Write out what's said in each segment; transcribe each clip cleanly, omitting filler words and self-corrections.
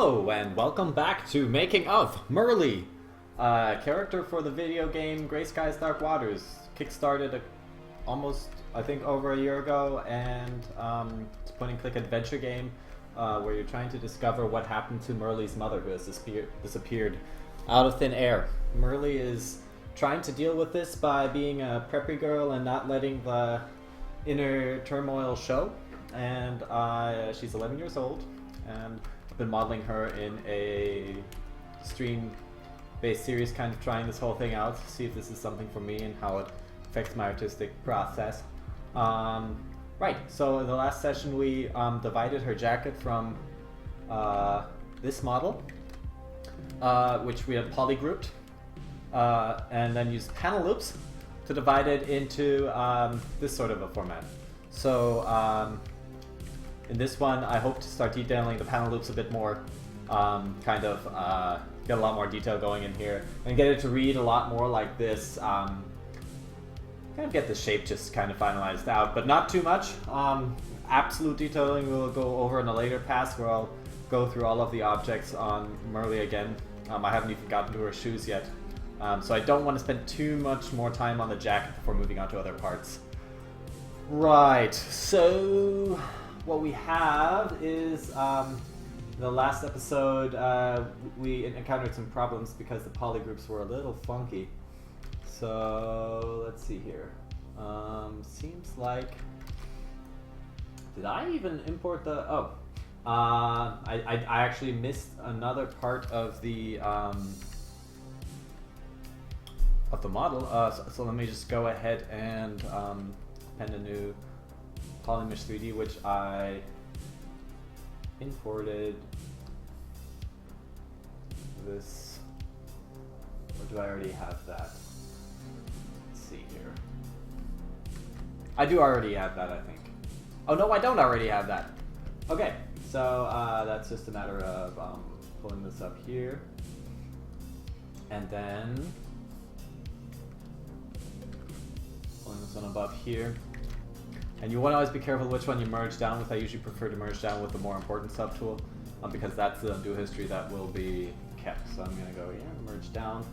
Hello and welcome back to Making of Merle, character for the video game Gray Skies Dark Waters. Kickstarted almost, I think, over a year ago, and it's a point-and-click adventure game where you're trying to discover what happened to Merle's mother, who has disappeared out of thin air. Merle is trying to deal with this by being a preppy girl and not letting the inner turmoil show, and she's 11 years old, and I've been modeling her in a stream-based series, kind of trying this whole thing out, see if this is something for me and how it affects my artistic process. Right, so in the last session we divided her jacket from this model, which we had polygrouped, and then used panel loops to divide it into this sort of a format. So in this one, I hope to start detailing the panel loops a bit more, get a lot more detail going in here, and get it to read a lot more like this, kind of get the shape just kind of finalized out, but not too much. Absolute detailing we'll go over in a later pass, where I'll go through all of the objects on Merle again. I haven't even gotten to her shoes yet, so I don't want to spend too much more time on the jacket before moving on to other parts. Right, so what we have is, the last episode, we encountered some problems because the polygroups were a little funky. So, let's see here. Seems like... Did I even import the... Oh. I actually missed another part of the model. So let me just go ahead and append a new Polymesh 3D, which I imported this, or do I already have that? Let's see here. I do already have that, I think. Oh no, I don't already have that. Okay, so that's just a matter of pulling this up here, and then pulling this one above here. And you want to always be careful which one you merge down with. I usually prefer to merge down with the more important subtool, because that's the undo history that will be kept. So I'm going to go here, merge down.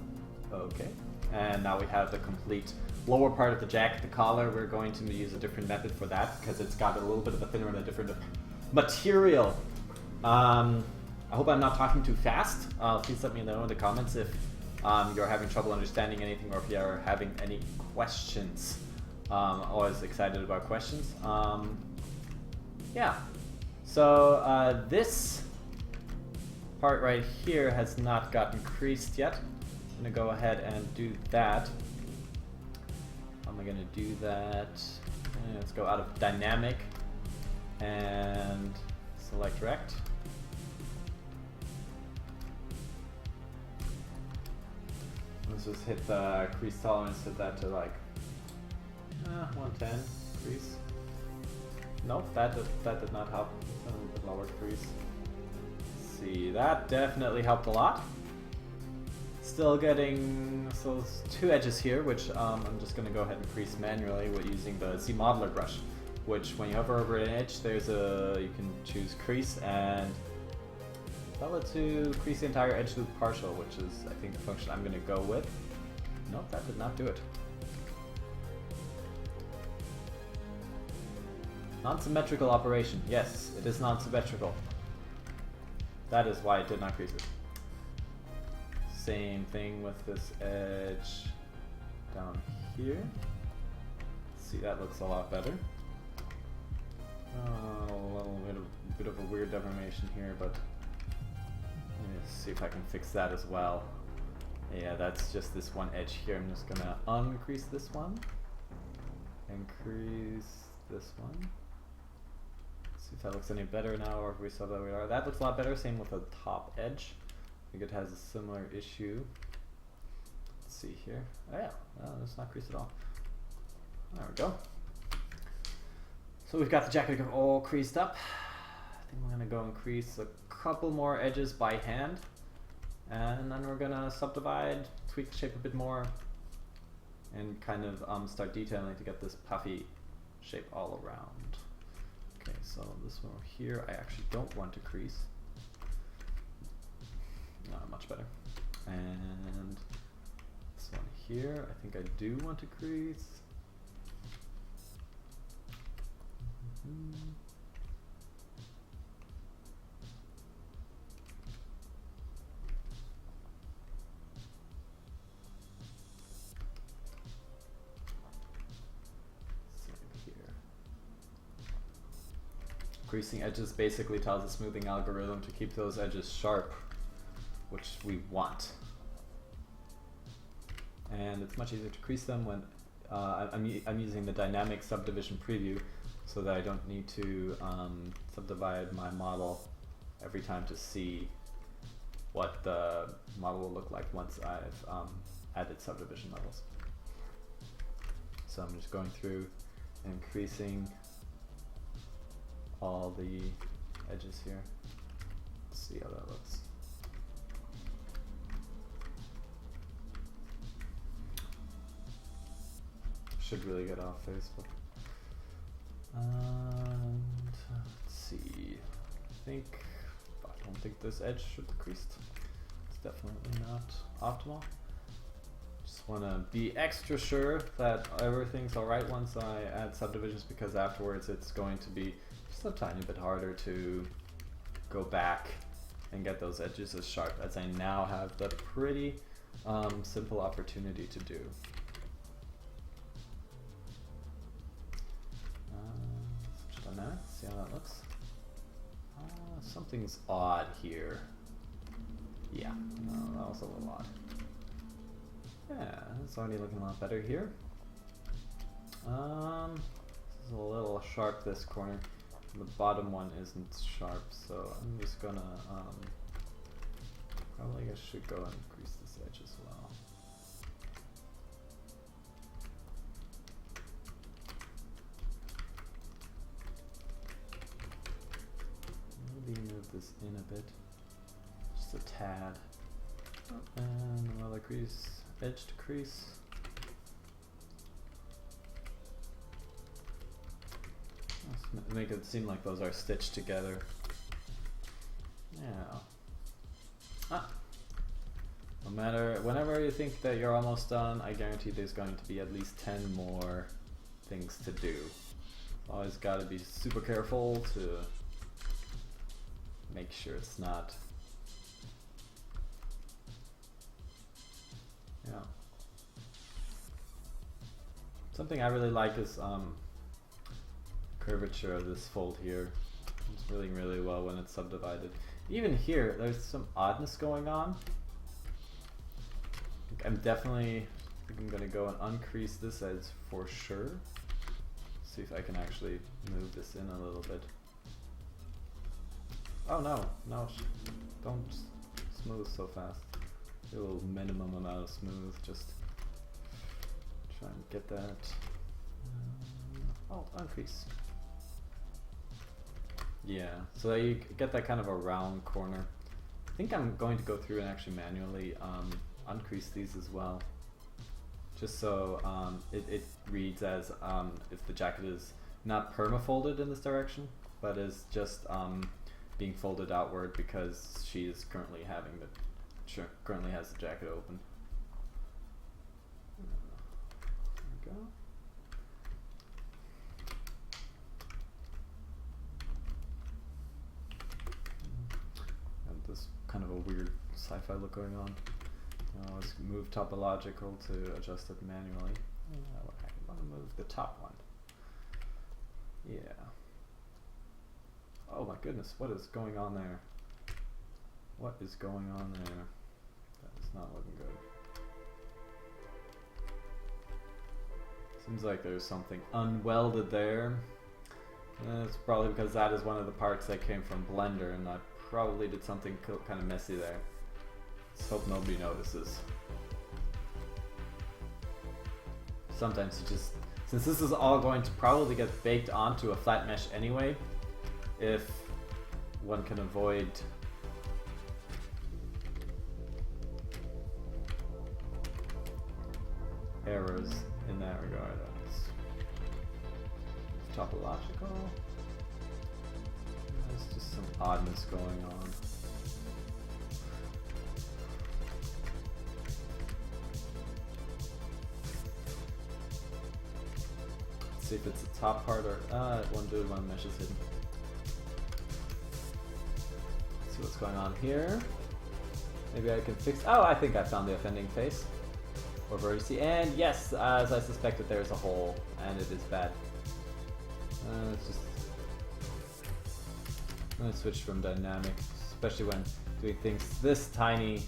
Okay. And now we have the complete lower part of the jacket, the collar. We're going to use a different method for that, because it's got a little bit of a thinner and a different material. I hope I'm not talking too fast. Please let me know in the comments if you're having trouble understanding anything, or if you're having any questions. Always excited about questions. Yeah. So this part right here has not gotten creased yet. I'm gonna go ahead and do that. How am I gonna do that? Let's go out of dynamic and select rect. Let's just hit the crease tolerance, set that to like 110 crease. Nope, that did not help. A little bit lower crease. See, that definitely helped a lot. Still getting two edges here, which I'm just going to go ahead and crease manually with using the Z modeler brush. Which, when you hover over an edge, you can choose crease and tell it to crease the entire edge loop partial, which is, I think, the function I'm going to go with. Nope, that did not do it. Non-symmetrical operation. Yes, it is non-symmetrical. That is why it did not crease it. Same thing with this edge down here. See, that looks a lot better. Oh, a little bit of a weird deformation here, but let's see if I can fix that as well. Yeah, that's just this one edge here. I'm just gonna uncrease this one and crease this one. See if that looks any better now, or if we saw that we are. That looks a lot better. Same with the top edge. I think it has a similar issue. Let's see here. Oh yeah, it's not creased at all. There we go. So we've got the jacket all creased up. I think we're gonna go and crease a couple more edges by hand, and then we're gonna subdivide, tweak the shape a bit more, and kind of start detailing to get this puffy shape all around. Okay, so this one over here, I actually don't want to crease. here, I think I do want to crease. Creasing edges basically tells the smoothing algorithm to keep those edges sharp, which we want. And it's much easier to crease them when I'm using the dynamic subdivision preview, so that I don't need to subdivide my model every time to see what the model will look like once I've added subdivision levels. So I'm just going through and creasing all the edges here. Let's see how that looks. Should really get off Facebook. And let's see. I don't think this edge should be creased. It's definitely not optimal. Just want to be extra sure that everything's alright once I add subdivisions, because afterwards it's going to be just a tiny bit harder to go back and get those edges as sharp as I now have the pretty simple opportunity to do. Just on that, see how that looks. Something's odd here. Yeah, no, that was a little odd. Yeah, it's already looking a lot better here. This is a little sharp, this corner. The bottom one isn't sharp, so I'm just gonna probably I should go and crease this edge as well. Maybe move this in a bit, just a tad, and another crease, edge to crease. Let's make it seem like those are stitched together. Yeah. No matter, whenever you think that you're almost done, I guarantee there's going to be at least 10 more things to do. Always gotta be super careful to make sure it's not. Yeah. Something I really like is curvature of this fold here. It's really well when it's subdivided. Even here, there's some oddness going on. I'm gonna go and uncrease this edge for sure. See if I can actually move this in a little bit. Oh no, don't smooth so fast. A little minimum amount of smooth, just try and get that. Oh, uncrease. Yeah, so that you get that kind of a round corner. I think I'm going to go through and actually manually uncrease these as well, just so it reads as if the jacket is not perma-folded in this direction, but is just being folded outward because she is currently currently has the jacket open. There we go. This kind of a weird sci-fi look going on. Let's move topological to adjust it manually. I want to move the top one. Yeah. Oh my goodness, what is going on there? What is going on there? That is not looking good. Seems like there's something unwelded there. It's probably because that is one of the parts that came from Blender, and I probably did something kind of messy there. Let's hope nobody notices. Sometimes you just, since this is all going to probably get baked onto a flat mesh anyway, if one can avoid errors in that regard. That's topological. There's just some oddness going on. see if it's the top part or it won't do it when the mesh is hidden. Let's see what's going on here. Maybe I can fix. Oh, I think I found the offending face or vertice. And yes, as I suspected, there's a hole, and it is bad. Let's just. I'm gonna switch from dynamic, especially when doing things this tiny.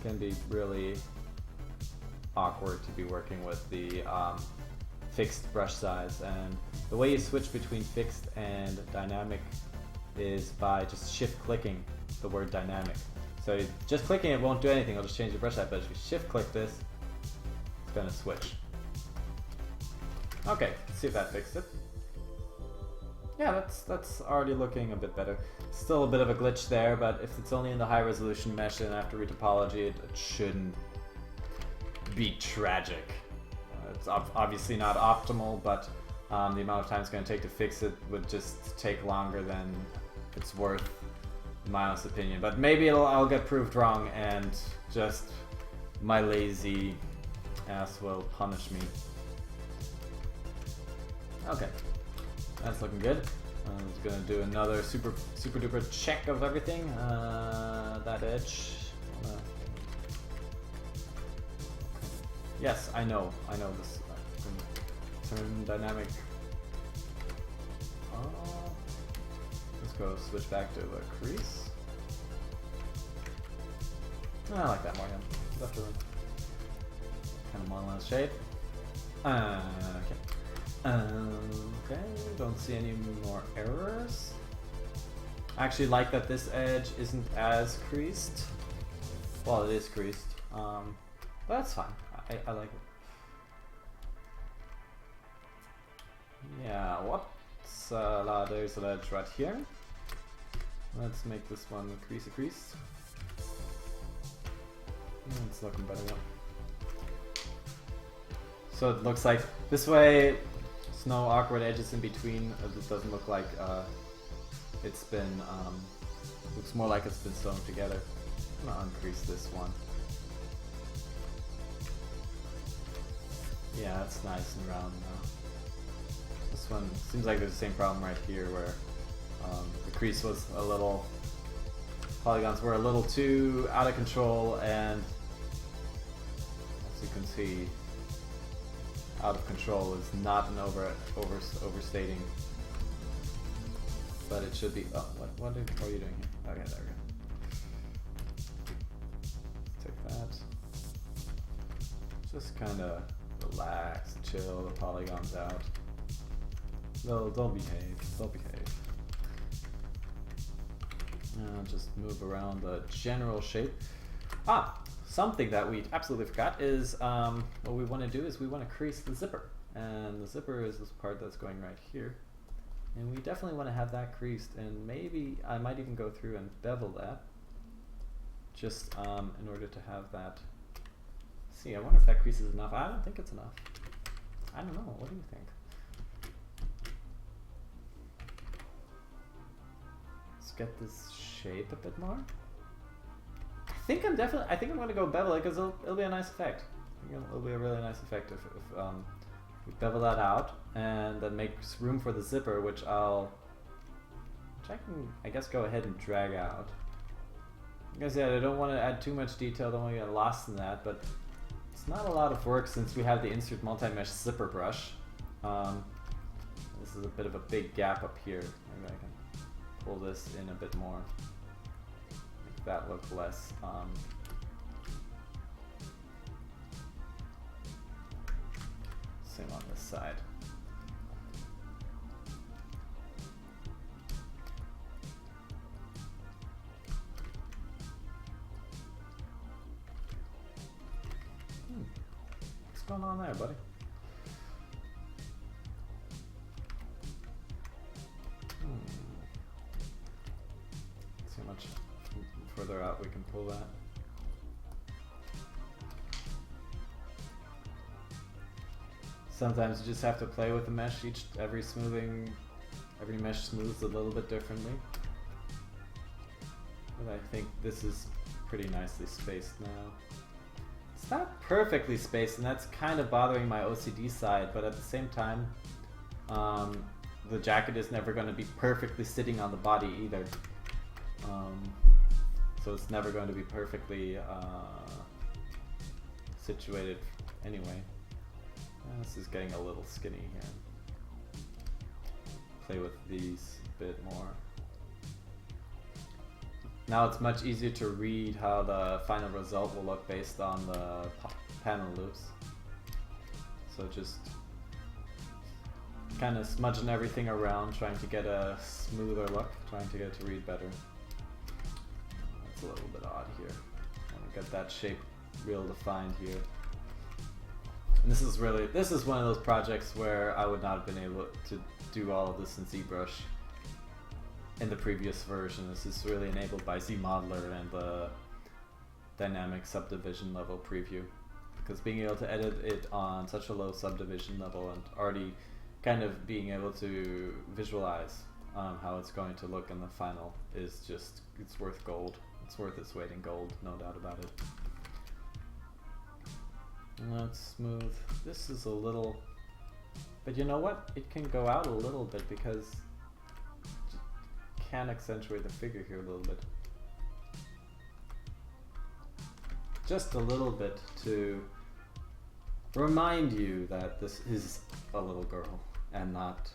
Can be really awkward to be working with the fixed brush size, and the way you switch between fixed and dynamic is by just shift clicking the word dynamic. So just clicking it won't do anything, it'll just change the brush size, but if you shift click this, it's gonna switch. Okay, let's see if that fixed it. Yeah, that's already looking a bit better. Still a bit of a glitch there, but if it's only in the high resolution mesh and after retopology, it shouldn't be tragic. It's obviously not optimal, but the amount of time it's going to take to fix it would just take longer than it's worth, in my honest opinion. But maybe I'll get proved wrong, and just my lazy ass will punish me. Okay, that's looking good. I'm just gonna do another super duper check of everything. That edge. Yes, I know this. Turn dynamic. Let's go switch back to the crease. I like that more. Yeah, definitely. Kind of monolith shape. Okay. Okay, don't see any more errors. I actually like that this edge isn't as creased. Well, it is creased, but that's fine. I like it. Yeah, what's there's a ledge right here. Let's make this one crease. It's looking better now. So it looks like this way. There's no awkward edges in between. It doesn't look like it's been, looks more like it's been sewn together. I'm gonna uncrease this one. Yeah, that's nice and round now. This one seems like there's the same problem right here where the crease was a little, polygons were a little too out of control, and as you can see, out of control is not an overstating, but it should be. Oh, what are you doing here? Okay, there we go. Take that. Just kind of relax, chill the polygons out. No, don't behave. Don't behave. Just move around the general shape. Something that we absolutely forgot is what we want to do is we want to crease the zipper, and the zipper is this part that's going right here, and we definitely want to have that creased, and maybe I might even go through and bevel that just in order to have that. See, I wonder if that crease is enough. I don't think it's enough. I don't know. What do you think? Let's get this shape a bit more. I think I'm going to go bevel it because it'll be a nice effect. It'll be a really nice effect if we bevel that out and then make room for the zipper, which I can, I guess, go ahead and drag out. Like I said, I don't want to add too much detail, don't want to get lost in that, but it's not a lot of work since we have the insert multi-mesh zipper brush. This is a bit of a big gap up here. Maybe I can pull this in a bit more. Make that look less same on this side. What's going on there, buddy? See how much further out we can pull that. Sometimes you just have to play with the mesh. Every mesh smooths a little bit differently. But I think this is pretty nicely spaced now. It's not perfectly spaced, and that's kind of bothering my OCD side, but at the same time, the jacket is never going to be perfectly sitting on the body either. So it's never going to be perfectly situated anyway. This is getting a little skinny here. Play with these a bit more. Now it's much easier to read how the final result will look based on the panel loops. So just kind of smudging everything around, trying to get a smoother look, trying to get it to read better. That's a little bit odd here. I want to get that shape real defined here. And this is one of those projects where I would not have been able to do all of this in ZBrush in the previous version. This is really enabled by ZModeler and the dynamic subdivision level preview. Because being able to edit it on such a low subdivision level and already kind of being able to visualize how it's going to look in the final is just, it's worth gold. It's worth its weight in gold, no doubt about it. Let's smooth. This is a little, but you know what? It can go out a little bit because it can accentuate the figure here a little bit. Just a little bit to remind you that this is a little girl and not,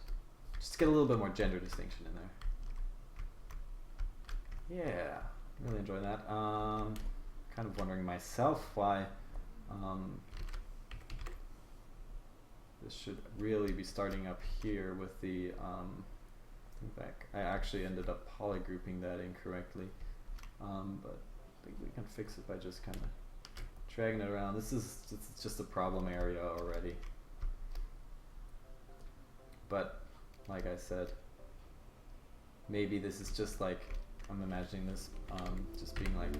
just to get a little bit more gender distinction in there. Yeah, really enjoying that. Kind of wondering myself why this should really be starting up here with the I actually ended up polygrouping that incorrectly, but I think we can fix it by just kind of dragging it around. It's just a problem area already, but like I said, maybe this is just like, I'm imagining this just being like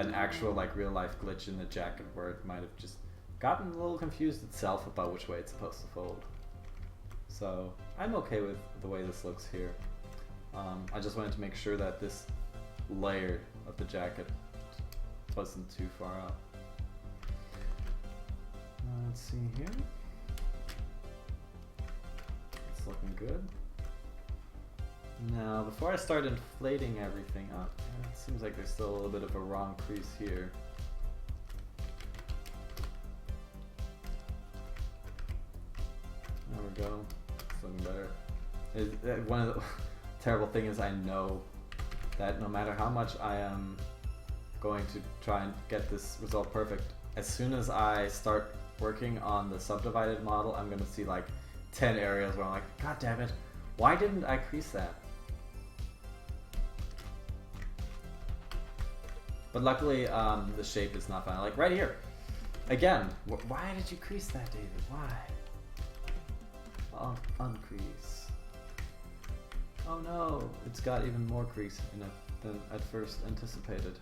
an actual like real life glitch in the jacket where it might have just gotten a little confused itself about which way it's supposed to fold. So I'm okay with the way this looks here. I just wanted to make sure that this layer of the jacket wasn't too far out. Let's see here. It's looking good. Now, before I start inflating everything up, it seems like there's still a little bit of a wrong crease here. There we go. It's looking better. One of the terrible thing is I know that no matter how much I am going to try and get this result perfect, as soon as I start working on the subdivided model, I'm going to see like 10 areas where I'm like, God damn it, why didn't I crease that? But luckily, the shape is not final. Like right here, again, why did you crease that, David? Why? Uncrease. Oh no, it's got even more crease in it than at first anticipated.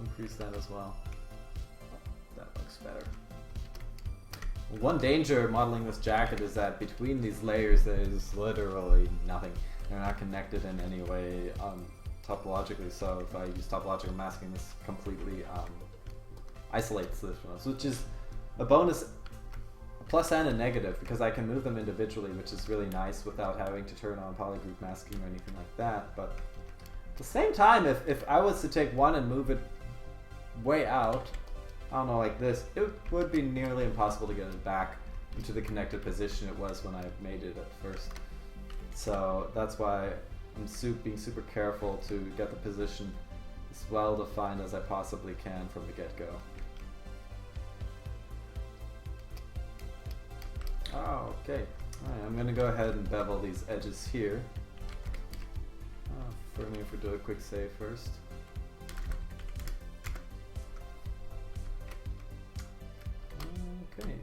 Uncrease that as well. That looks better. One danger modeling this jacket is that between these layers there is literally nothing. They're not connected in any way topologically, so if I use topological masking, this completely isolates this one, which is a bonus, a plus and a negative, because I can move them individually, which is really nice without having to turn on polygroup masking or anything like that. But at the same time, if I was to take one and move it way out, I don't know, like this, it would be nearly impossible to get it back into the connected position it was when I made it at first. So that's why I'm being super careful to get the position as well defined as I possibly can from the get-go. Oh, okay. Alright, I'm going to go ahead and bevel these edges here. Forgive me if we do a quick save first. Okay.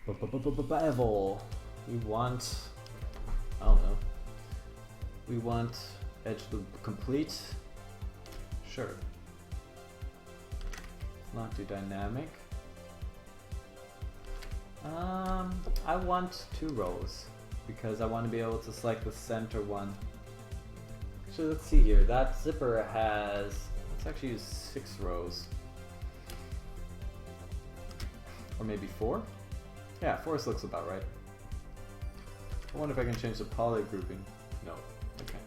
Bevel. We want, I don't know. We want edge loop complete. Sure. Let's not do dynamic. I want 2 rows because I want to be able to select the center one. Actually, let's see here. That zipper has, let's actually use 6 rows. Or maybe 4? Yeah, 4 looks about right. I wonder if I can change the poly grouping. No, okay.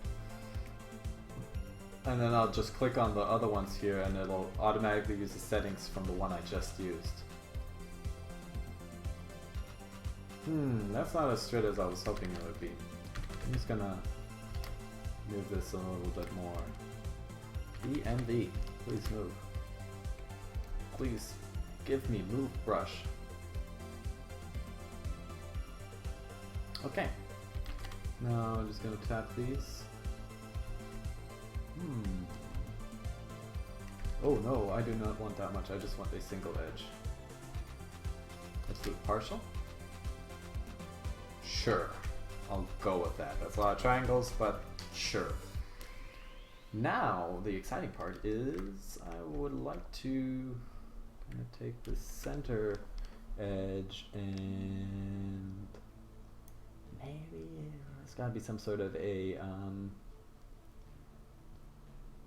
And then I'll just click on the other ones here and it'll automatically use the settings from the one I just used. That's not as straight as I was hoping it would be. I'm just gonna move this a little bit more. EMV, please move. Please give me move brush. Okay. Now I'm just gonna tap these. Oh no, I do not want that much. I just want a single edge. Let's do partial. Sure. I'll go with that. That's a lot of triangles, but sure. Now, the exciting part is I would like to kind of take the center edge and maybe there's got to be some sort of a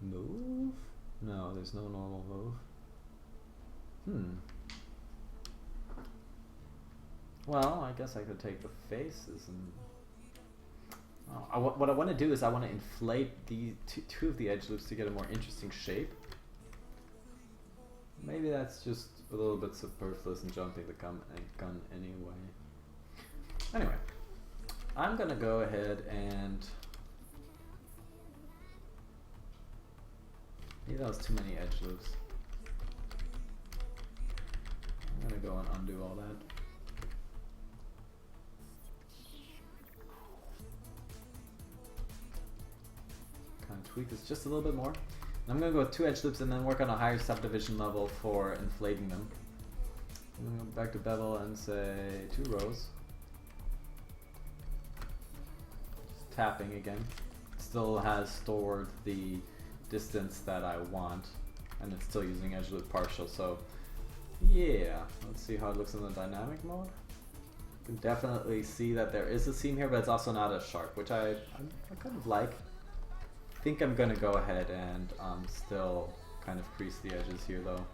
move? No, there's no normal move. Well, I guess I could take the faces and... what I want to do is I want to inflate the two of the edge loops to get a more interesting shape. Maybe that's just a little bit superfluous and jumping the gun anyway. Anyway, I'm gonna go ahead and... Maybe that was too many edge loops. I'm gonna go and undo all that. Kind of tweak this just a little bit more. And I'm going to go with 2 edge loops and then work on a higher subdivision level for inflating them. I'm going to go back to bevel and say 2 rows. Just tapping again. Still has stored the distance that I want and it's still using edge loop partial, so yeah. Let's see how it looks in the dynamic mode. You can definitely see that there is a seam here, but it's also not as sharp, which I kind of like. I think I'm gonna go ahead and still kind of crease the edges here though.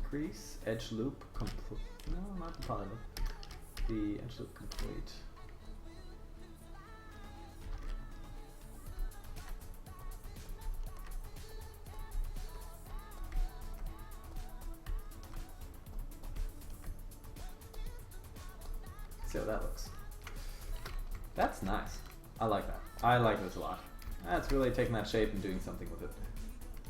Crease, edge loop, complete. No, not the poly loop. The edge loop complete. See how that looks. That's nice. I like that. I like this a lot. That's really taking that shape and doing something with it.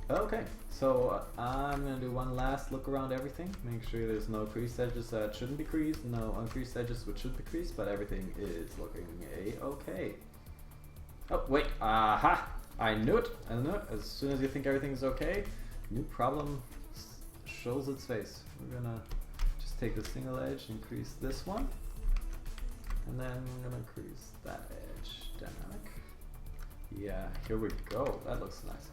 Okay, so I'm going to do one last look around everything. Make sure there's no creased edges that shouldn't be creased, no uncreased edges which should be creased, but everything is looking a-okay. Oh, wait. Aha! I knew it. I knew it. As soon as you think everything's okay, new problem shows its face. We're going to just take the single edge and crease this one. And then I'm going to crease that edge. Dynamic. Yeah, here we go. That looks nice.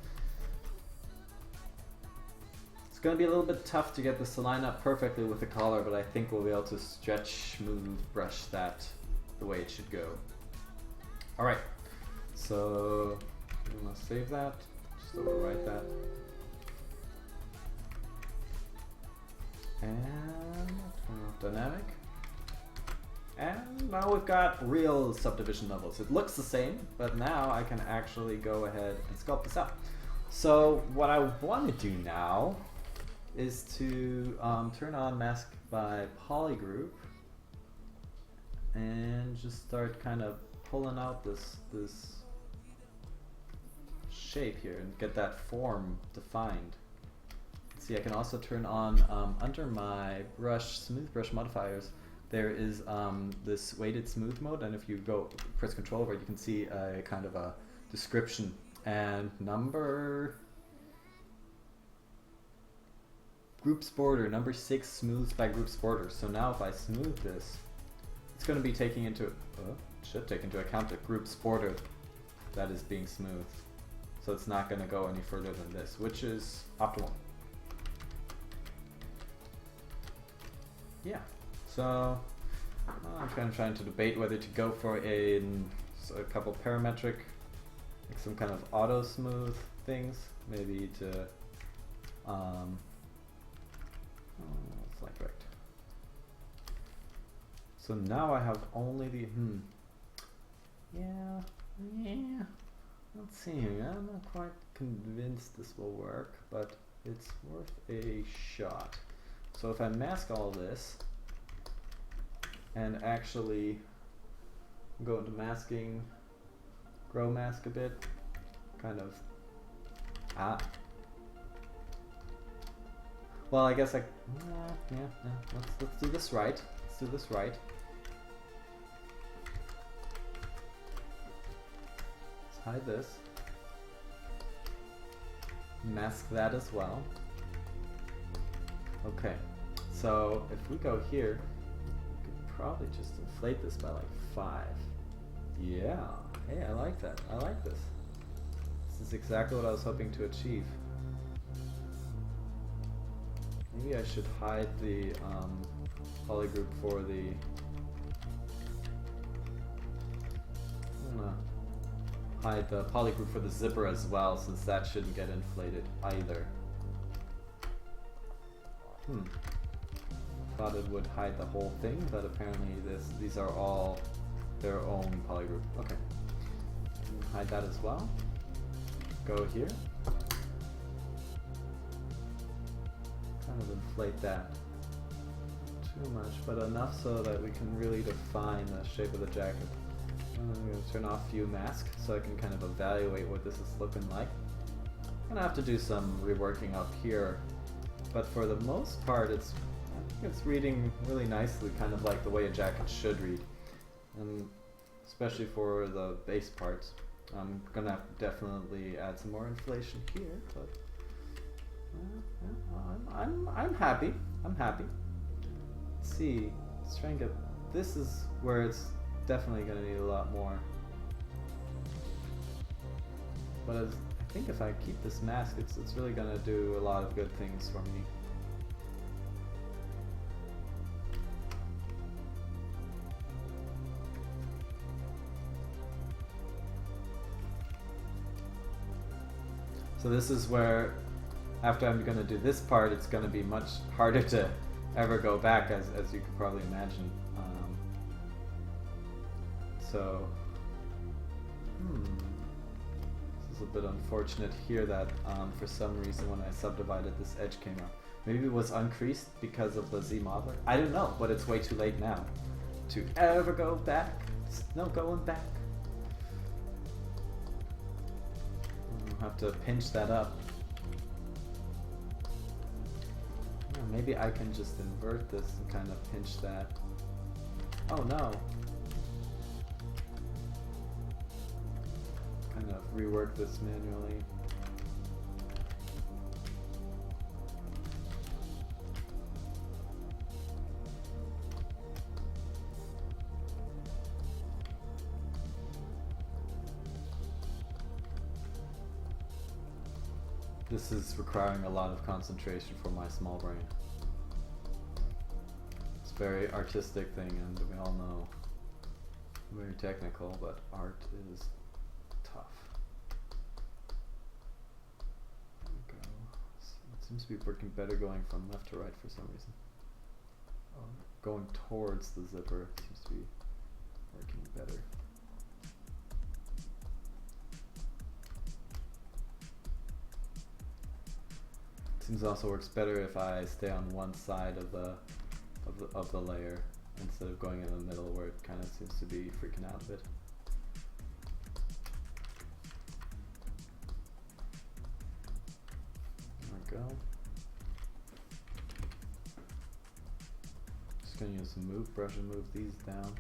It's going to be a little bit tough to get this to line up perfectly with the collar, but I think we'll be able to stretch, smooth, brush that the way it should go. Alright, so I'm going to save that, just overwrite that. And turn off dynamic. And now we've got real subdivision levels. It looks the same, but now I can actually go ahead and sculpt this out. So what I want to do now is to turn on mask by polygroup and just start kind of pulling out this shape here and get that form defined. See, I can also turn on under my brush, smooth brush modifiers, there is this weighted smooth mode, and if you go press Control over it, you can see a kind of a description and number. Groups border, number 6 smooths by groups border. So now if I smooth this, it's going to be taking into should take into account the groups border that is being smoothed. So it's not going to go any further than this, which is optimal. Yeah. So I'm kind of trying to debate whether to go for a couple parametric, like some kind of auto smooth things, maybe to flank right. So now I have only the, yeah, let's see, I'm not quite convinced this will work, but it's worth a shot. So if I mask all this, and actually go into masking, grow mask a bit, kind of, well, I guess let's do this right. Let's do this right. Let's hide this. Mask that as well. Okay, so if we go here, we could probably just inflate this by like 5. Yeah, hey, I like that. I like this. This is exactly what I was hoping to achieve. Maybe I should hide the polygroup for the... I'm gonna hide the polygroup for the zipper as well, since that shouldn't get inflated either. Thought it would hide the whole thing, but apparently these are all their own polygroup. Okay. Hide that as well. Go here. Kind of inflate that. Too much, but enough so that we can really define the shape of the jacket. I'm going to turn off view mask so I can kind of evaluate what this is looking like. I'm going to have to do some reworking up here, but for the most part I think it's reading really nicely, kind of like the way a jacket should read. And especially for the base parts. I'm going to have to definitely add some more inflation here, but I'm happy. I'm happy. Let's see. Let's try and get. This is where it's definitely going to need a lot more. But I think if I keep this mask, it's really going to do a lot of good things for me. So this is where, after I'm going to do this part, it's going to be much harder to ever go back, as you could probably imagine. So, this is a bit unfortunate here that for some reason when I subdivided, this edge came out. Maybe it was uncreased because of the Z modeler. I don't know, but it's way too late now to ever go back. There's no going back. I'll have to pinch that up. Maybe I can just invert this and kind of pinch that. Oh no. Kind of rework this manually. This is requiring a lot of concentration for my small brain. It's a very artistic thing, and we all know, very technical, but art is tough. There we go. It seems to be working better going from left to right for some reason. Going towards the zipper seems to be working better. Seems also works better if I stay on one side of the layer instead of going in the middle, where it kind of seems to be freaking out a bit. There we go. Just gonna use the move brush and move these down.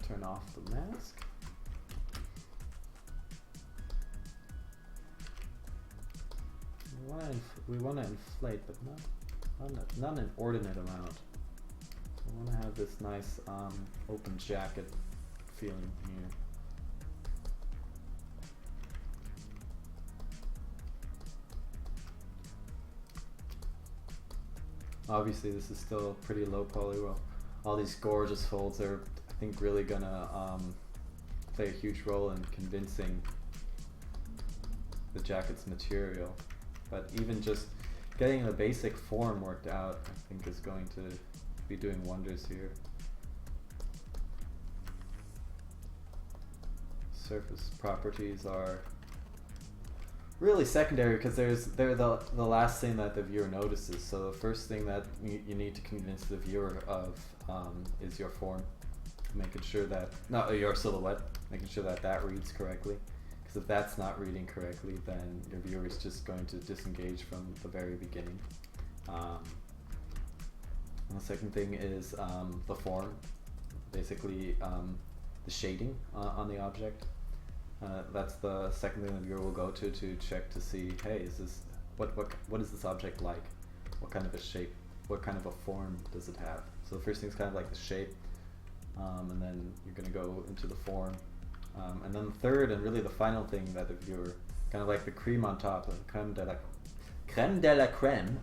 Turn off the mask. We want to inflate, but not an inordinate amount. We want to have this nice open jacket feeling here. Obviously, this is still pretty low poly. Well, all these gorgeous folds are, I think, really gonna play a huge role in convincing the jacket's material. But even just getting the basic form worked out, I think, is going to be doing wonders here. Surface properties are really secondary because they're the last thing that the viewer notices. So the first thing that you need to convince the viewer of is your form, making sure that your silhouette, making sure that that reads correctly. Because if that's not reading correctly, then your viewer is just going to disengage from the very beginning. And the second thing is the form, basically the shading on the object. That's the second thing the viewer will go to check to see, hey, is this what is this object like? What kind of a shape? What kind of a form does it have? So the first thing is kind of like the shape, and then you're going to go into the form, and then the third and really the final thing that the viewer, kind of like the cream on top, the creme de la creme,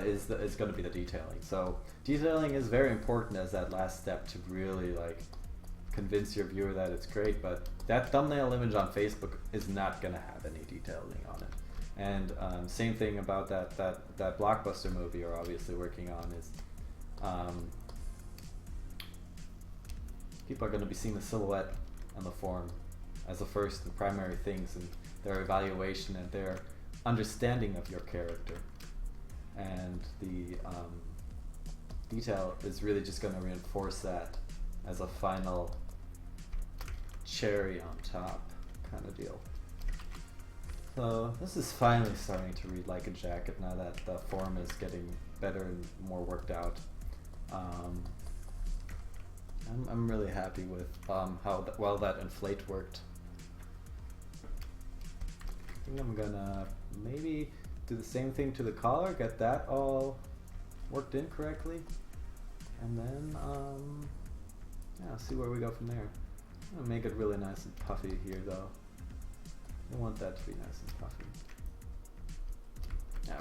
is going to be the detailing. So detailing is very important as that last step to really like convince your viewer that it's great, but that thumbnail image on Facebook is not going to have any detailing on it. And same thing about that blockbuster movie you're obviously working on is people are going to be seeing the silhouette and the form as the first and primary things in their evaluation and their understanding of your character. And the detail is really just going to reinforce that as a final cherry on top kind of deal. So this is finally starting to read like a jacket now that the form is getting better and more worked out. I'm really happy with how well that inflate worked. I think I'm gonna maybe do the same thing to the collar, get that all worked in correctly, and then yeah, see where we go from there. I'm gonna make it really nice and puffy here though. I want that to be nice and puffy. Yeah,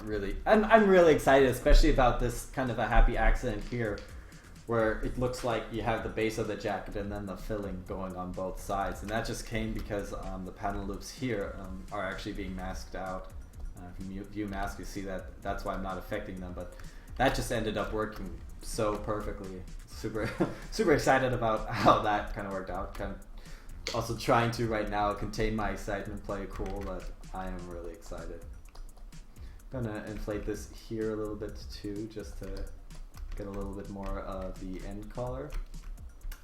I'm really excited, especially about this kind of a happy accident here, where it looks like you have the base of the jacket and then the filling going on both sides, and that just came because the panel loops here are actually being masked out. If you view mask, you see that that's why I'm not affecting them, but that just ended up working so perfectly. Super excited about how that kind of worked out. Kind of also trying to right now contain my excitement, play it cool, but I am really excited. I'm gonna inflate this here a little bit too, just to get a little bit more of the end collar,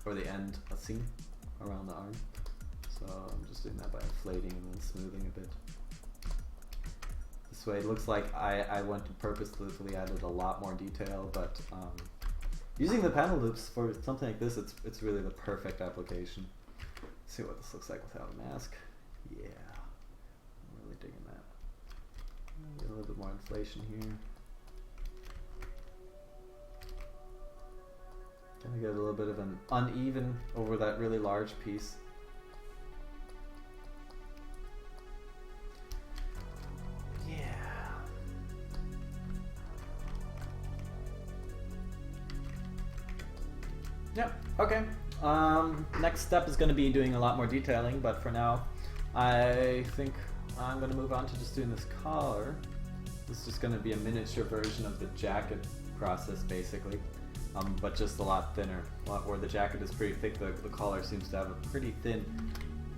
or the end seam around the arm. So I'm just doing that by inflating and then smoothing a bit. This way it looks like I went and purposefully added a lot more detail, but using the panel loops for something like this, it's really the perfect application. Let's see what this looks like without a mask. Yeah, I'm really digging that. Get a little bit more inflation here. Gonna get a little bit of an uneven over that really large piece. Yeah. Yep, okay. Next step is going to be doing a lot more detailing, but for now, I think I'm going to move on to just doing this collar. This is just going to be a miniature version of the jacket process, basically, but just a lot thinner. Where the jacket is pretty thick, the collar seems to have a pretty thin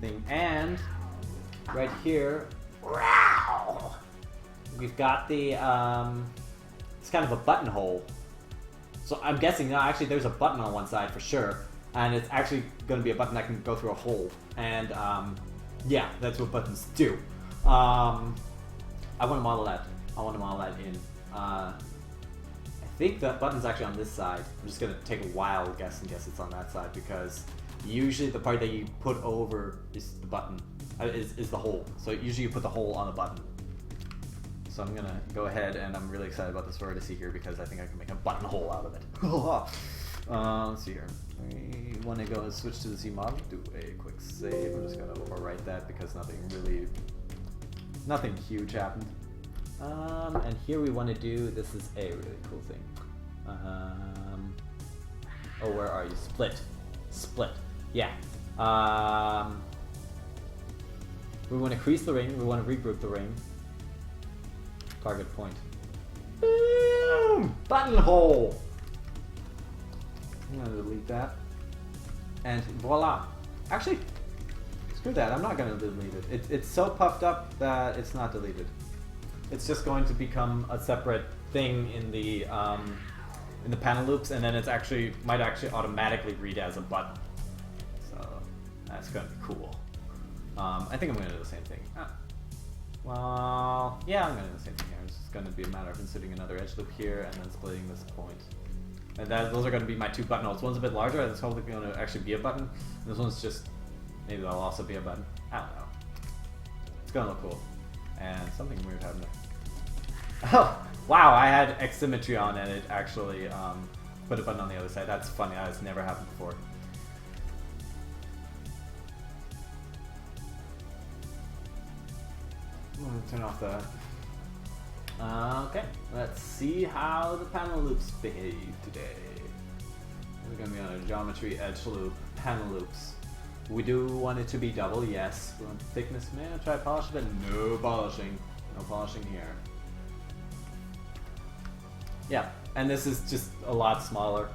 thing. And right here, we've got the, it's kind of a buttonhole. So I'm guessing, no, actually there's a button on one side for sure, and it's actually going to be a button that can go through a hole. And yeah, that's what buttons do. I want to model that. I want to model that in. I think that button's actually on this side. I'm just going to take a wild guess and guess it's on that side, because usually the part that you put over is the button, is the hole. So usually you put the hole on the button. So I'm gonna go ahead, and I'm really excited about this vertice here because I think I can make a buttonhole out of it. Let's see here. We want to go and switch to the Z model. Do a quick save. I'm just gonna overwrite that because nothing huge happened. And here we want to do. This is a really cool thing. Oh, where are you? Split. Yeah. We want to crease the ring. We want to regroup the ring. Target point. Boom! Buttonhole! I'm going to delete that. And voila. Actually, screw that. I'm not going to delete it. It's so puffed up that it's not deleted. It's just going to become a separate thing in the panel loops, and then it's might actually automatically read as a button. So that's going to be cool. I think I'm going to do the same thing. Well, yeah, I'm going to do the same thing here. It's just going to be a matter of inserting another edge loop here and then splitting this point. And those are going to be my two buttonholes. One's a bit larger, and it's hopefully going to actually be a button. And this one's just, maybe that'll also be a button. I don't know. It's going to look cool. And something weird happened there. Oh, wow, I had X symmetry on and it actually put a button on the other side. That's funny, that's never happened before. I'm going to turn off the... okay, let's see how the panel loops behave today. We're going to be on a geometry edge loop, panel loops. We do want it to be double, yes. We want thickness, man, try polish, but no polishing. No polishing here. Yeah, and this is just a lot smaller,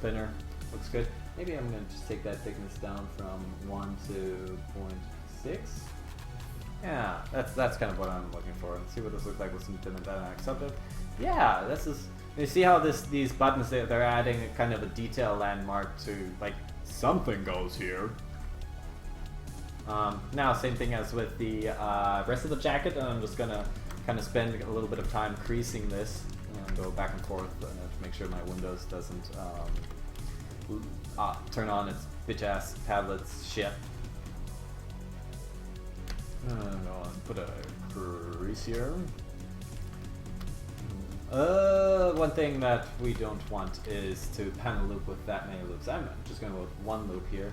thinner, looks good. Maybe I'm going to just take that thickness down from 1 to 0.6. Yeah, that's kind of what I'm looking for. Let's see what this looks like with some dynamic subject. Yeah, this is. You see how these buttons they're adding a kind of a detail landmark to like something goes here. Now same thing as with the rest of the jacket, and I'm just gonna kind of spend a little bit of time creasing this and go back and forth to make sure my Windows doesn't turn on its bitch ass tablet's shit. Go and put a crease here. One thing that we don't want is to panel loop with that many loops. I'm just going to go with one loop here.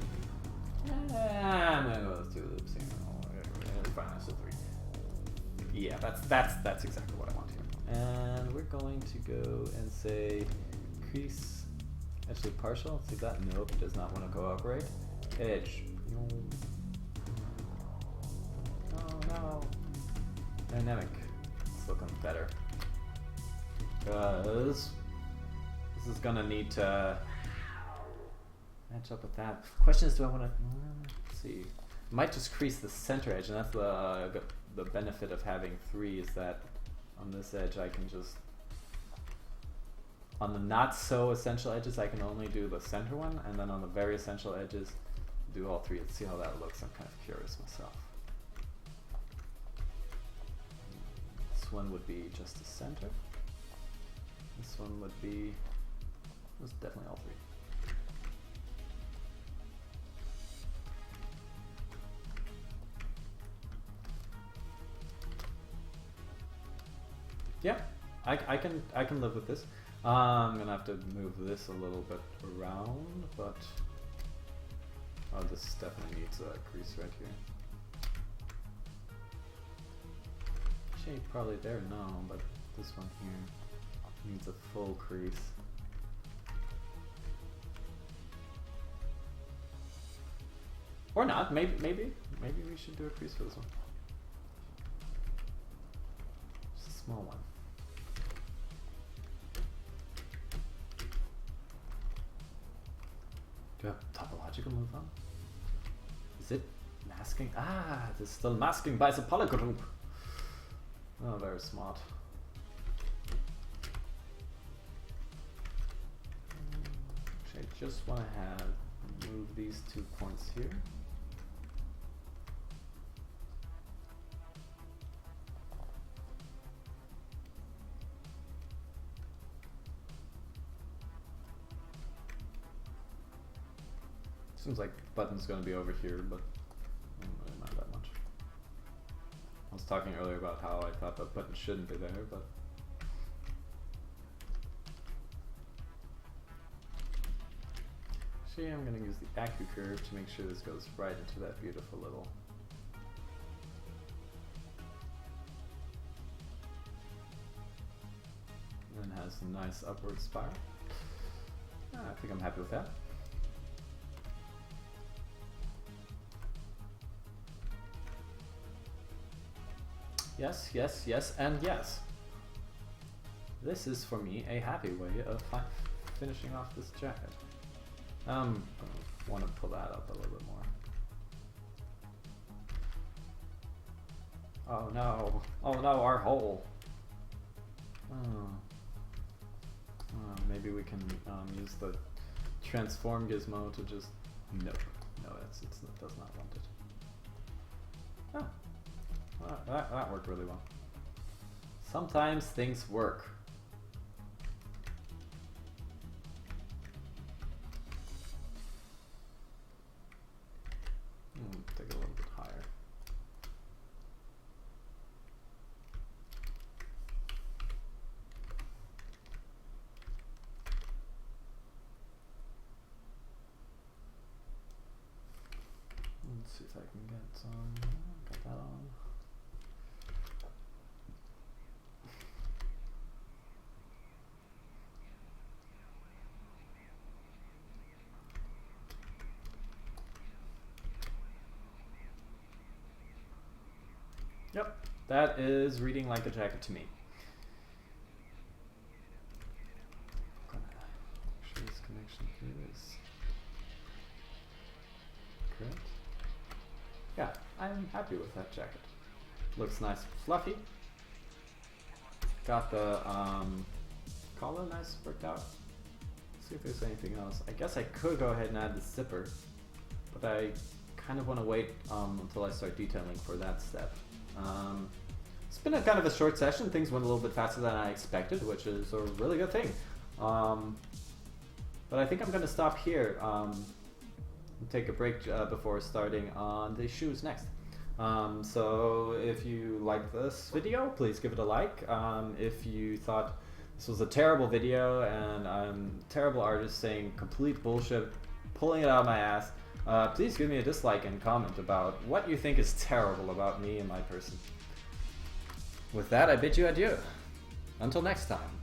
I'm going to go with two loops here. Fine, that's a 3. Yeah, that's exactly what I want here. And we're going to go and say crease edge loop partial. See that? Nope, does not want to cooperate. Edge. Oh no. Dynamic. It's looking better. Because this is gonna need to match up with that. Question is, do I want to? Let's see. I might just crease the center edge, and that's the benefit of having 3 is that on this edge I can just on the not so essential edges I can only do the center one, and then on the very essential edges do all 3. Let's see how that looks. I'm kind of curious myself. This one would be just the center. This one would be, it's definitely all 3. Yeah, I can live with this. I'm gonna have to move this a little bit around, but this definitely needs a crease right here. Actually, probably there, no, but this one here needs a full crease. Or not, maybe we should do a crease for this one. Just a small one. Do you have topological move on? Is it masking? Ah, it is still masking by the polygroup. Oh, very smart. Actually, I just want to move these 2 points here. Seems like the button's going to be over here, but I don't really mind that much. I was talking earlier about how I thought that button shouldn't be there, but actually I'm going to use the AccuCurve to make sure this goes right into that beautiful little and has a nice upward spiral. I think I'm happy with that. yes, yes, yes, and yes. This is for me a happy way of finishing off this jacket. I want to pull that up a little bit more. Oh no! Oh no! Our hole. Oh. Maybe we can use the transform gizmo to just. Nope. No, it does not want it. Oh. Well, that worked really well. Sometimes things work. Take it a little bit higher. Let's see if I can get some. Got that on. Yep, that is reading like a jacket to me. Actually, this connection here is correct. Yeah, I'm happy with that jacket. Looks nice, fluffy. Got the collar nice worked out. Let's see if there's anything else. I guess I could go ahead and add the zipper, but I kind of want to wait until I start detailing for that step. It's been a kind of a short session. Things went a little bit faster than I expected, which is a really good thing. But I think I'm going to stop here and take a break before starting on the shoes next. So if you liked this video, please give it a like. If you thought this was a terrible video and I'm a terrible artist saying complete bullshit, pulling it out of my ass, please give me a dislike and comment about what you think is terrible about me and my person. With that, I bid you adieu. Until next time.